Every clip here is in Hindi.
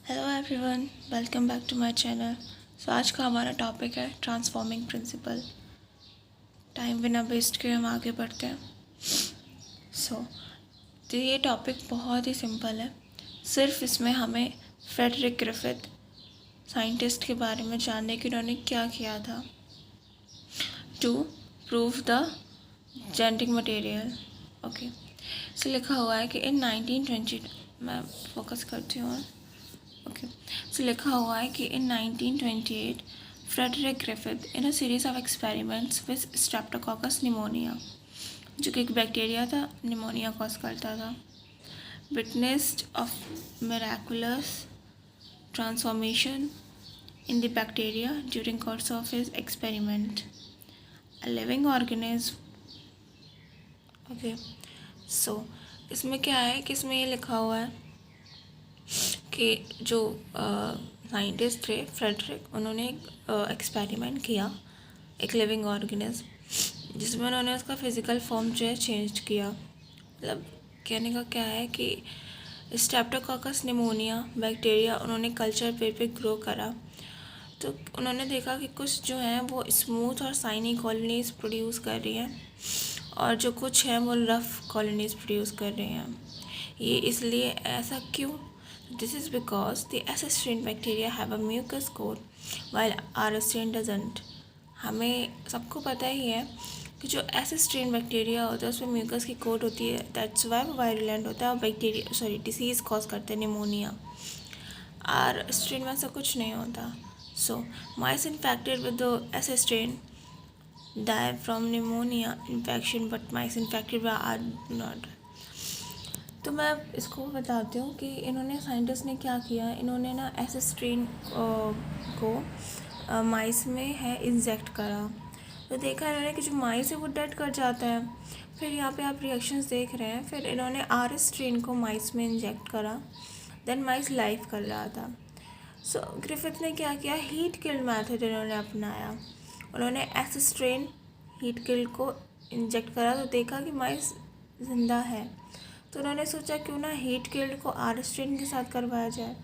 Hello everyone, welcome back to my channel. आज का हमारा टॉपिक है ट्रांसफॉर्मिंग प्रिंसिपल। टाइम बिना वेस्ट किए हम आगे बढ़ते हैं। तो ये टॉपिक बहुत ही सिंपल है। सिर्फ इसमें हमें फ्रेडरिक ग्रिफिथ साइंटिस्ट के बारे में जानने की उन्होंने क्या किया था to prove the genetic material. Okay, लिखा हुआ है कि इन 1920 मैं फोकस करती हूँ। ओके, लिखा हुआ है कि in 1928 Frederick Griffith in a series of experiments with streptococcus pneumonia, जो कि एक बैक्टीरिया था, निमोनिया कॉज करता था, witnessed of miraculous transformation in the bacteria during course of his experiment. A living organism. Okay, इसमें क्या है कि इसमें ये लिखा हुआ है कि जो साइंटिस्ट थे फ्रेडरिक, उन्होंने एक एक्सपेरिमेंट किया एक लिविंग ऑर्गेनिज्म, जिसमें उन्होंने उसका फिज़िकल फॉर्म जो है चेंज किया। मतलब कहने का क्या है कि स्ट्रेप्टोकोकस निमोनिया बैक्टीरिया उन्होंने कल्चर पेपर पे ग्रो करा, तो उन्होंने देखा कि कुछ जो हैं वो स्मूथ और साइनी कॉलोनीज प्रोड्यूस कर रही हैं और जो कुछ हैं वो रफ़ कॉलोनीज प्रोड्यूस कर रही हैं। ये इसलिए ऐसा क्यों? This is because the S strain bacteria have a mucus coat while R strain doesn't. हमें सबको पता ही है कि जो एस स्ट्रेन बैक्टीरिया होता है उसमें म्यूकस की कोट होती है, दैट्स वाई वो वायरुलेंट होता है और बैक्टीरिया डिसीज़ कॉज करते हैं निमोनिया। आर स्ट्रेन में ऐसा कुछ नहीं होता। So, mice infected with the S strain die from pneumonia infection, but mice infected are not. तो मैं इसको बताती हूँ कि इन्होंने साइंटिस्ट ने क्या किया। इन्होंने ना एस स्ट्रेन को माइस में है इंजेक्ट करा, तो देखा इन्होंने कि जो माइस है वो डेड कर जाता है। फिर यहाँ पे आप रिएक्शंस देख रहे हैं। फिर इन्होंने आर स्ट्रेन को माइस में इंजेक्ट करा, देन माइस लाइव कर रहा था। ग्रिफिथ ने क्या किया, हीट किल्ड मेथड इन्होंने अपनाया। उन्होंने एस स्ट्रेन हीट किल्ड को इंजेक्ट करा, तो देखा कि माइस जिंदा है। तो उन्होंने सोचा क्यों ना हीट किल्ड को आर स्ट्रेन के साथ करवाया जाए।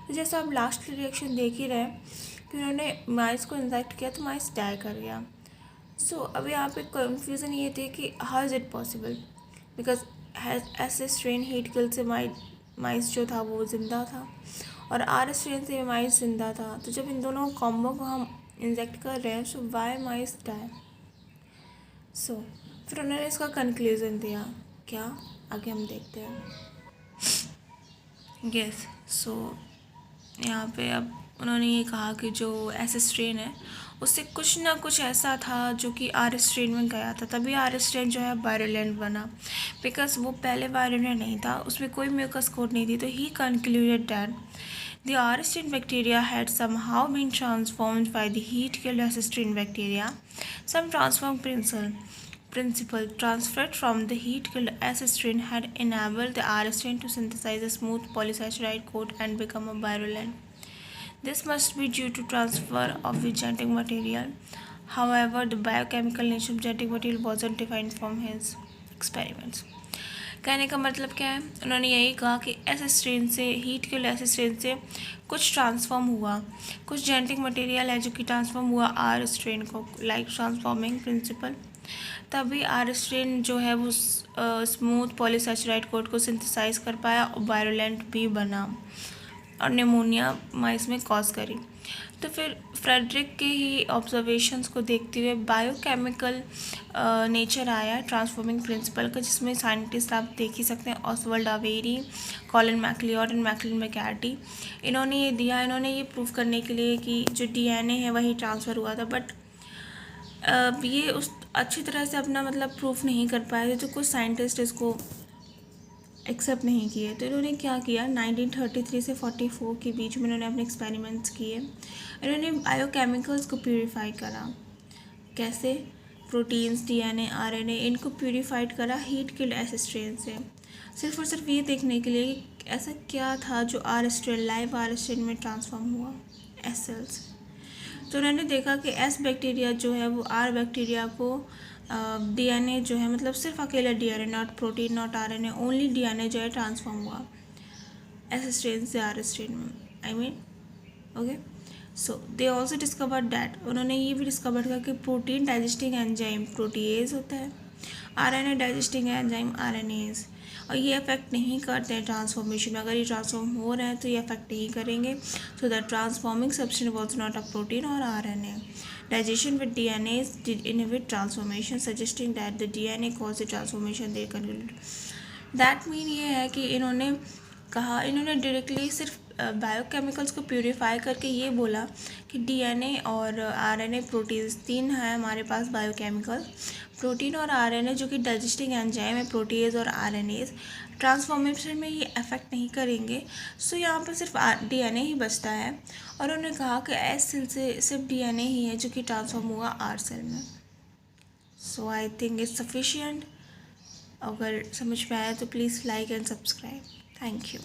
तो जैसा आप लास्ट रिएक्शन देख ही रहे कि उन्होंने माइस को इंजेक्ट किया तो माइस डाई कर गया। अब यहाँ पे कन्फ्यूज़न ये थी कि how is it possible, because S strain heat killed से माइस जो था वो ज़िंदा था और आर स्ट्रेन से माइस जिंदा था। तो जब इन दोनों कॉम्बो को हम इंजेक्ट कर रहे हैं, सो वाई माइस डाई। फिर उन्होंने इसका कंक्लूज़न दिया। क्या, आगे हम देखते हैं। यस, यहाँ पे अब उन्होंने ये कहा कि जो एस स्ट्रेन है उससे कुछ ना कुछ ऐसा था जो कि आर स्ट्रेन में गया था, तभी आर स्ट्रेन जो है वायरुलेंट बना। बिकॉज वो पहले वायरुलेंट नहीं था, उसमें कोई म्यूकस कोट नहीं थी। तो he concluded that the R strain bacteria had somehow been transformed by the heat-killed S strain bacteria. Some transform principle transferred from the heat-killed S strain had enabled the R strain to synthesize a smooth polysaccharide coat and become a virulent. This must be due to transfer of the genetic material. However, the biochemical nature of genetic material wasn't defined from his experiments. कहने का मतलब क्या है, उन्होंने यही कहा कि एस स्ट्रेन से हीट के एस स्ट्रेन से कुछ ट्रांसफॉर्म हुआ, कुछ जेनेटिक मटेरियल है जो कि ट्रांसफॉर्म हुआ आर स्ट्रेन को, लाइक ट्रांसफॉर्मिंग प्रिंसिपल। तभी आर स्ट्रेन जो है वो स्मूथ पॉलीसैचराइड कोट को सिंथेसाइज कर पाया और वायरुलेंट भी बना और निमोनिया माइस में कॉज करी। तो फिर फ्रेडरिक के ही ऑब्जर्वेशंस को देखते हुए बायोकेमिकल नेचर आया ट्रांसफॉर्मिंग प्रिंसिपल का, जिसमें साइंटिस्ट आप देख ही सकते हैं, ऑसवाल्ड अवेरी, कॉलिन मैक्लिओड एंड मैक्लिन मैककार्टी। इन्होंने ये दिया, इन्होंने ये प्रूव करने के लिए कि जो डीएनए है वही ट्रांसफ़र हुआ था। बट ये उस अच्छी तरह से अपना मतलब प्रूफ नहीं कर पाए थे, तो कुछ साइंटिस्ट इसको एक्सेप्ट नहीं किए। तो इन्होंने क्या किया, 1933 से 44 के बीच में इन्होंने अपने एक्सपेरिमेंट्स किए। इन्होंने बायोकेमिकल्स को प्यूरिफाई करा। कैसे? प्रोटीन्स, डीएनए, आरएनए, इनको प्यूरिफाइड करा हीट किल्ड एस स्ट्रेन से, सिर्फ और सिर्फ ये देखने के लिए कि ऐसा क्या था जो R strain, live R strain में ट्रांसफॉर्म हुआ एस सेल्स। तो उन्होंने देखा कि एस बैक्टीरिया जो है वो आर बैक्टीरिया को डीएनए जो है, मतलब सिर्फ अकेला DNA, not protein, not RNA, only DNA जो है ट्रांसफॉर्म हुआ एस स्ट्रेन से आर स्ट्रेन में। I mean okay. So they also discover that, उन्होंने ये भी डिस्कवर किया कि प्रोटीन डाइजेस्टिंग एंजाइम प्रोटीएज होता है, आरएनए डाइजेस्टिंग एंजाइम आरएनएज, और ये अफेक्ट नहीं करते हैं ट्रांसफॉर्मेशन में। अगर ये ट्रांसफॉर्म हो रहे हैं तो ये अफेक्ट नहीं करेंगे। So the transforming substance was not a protein और RNA. Digestion with DNA did inhibit transformation, suggesting that the DNA caused the transformation they concluded. That mean ये है कि इन्होंने कहा, इन्होंने डायरेक्टली सिर्फ बायोकेमिकल्स को प्यूरिफाई करके ये बोला कि डीएनए और आरएनए प्रोटीन्स तीन है हमारे पास बायोकेमिकल, प्रोटीन और आरएनए जो कि डाइजेस्टिंग एंजाइम है प्रोटीएज और आरएनएज, ट्रांसफॉर्मेशन में ये अफेक्ट नहीं करेंगे। सो यहाँ पर सिर्फ डीएनए ही बचता है, और उन्होंने कहा कि एस सेल से सिर्फ डीएनए ही है जो कि ट्रांसफॉर्म हुआ आर सेल में। सो आई थिंक इट्स सफिशिएंट। अगर समझ में आया तो please like and subscribe. Thank you.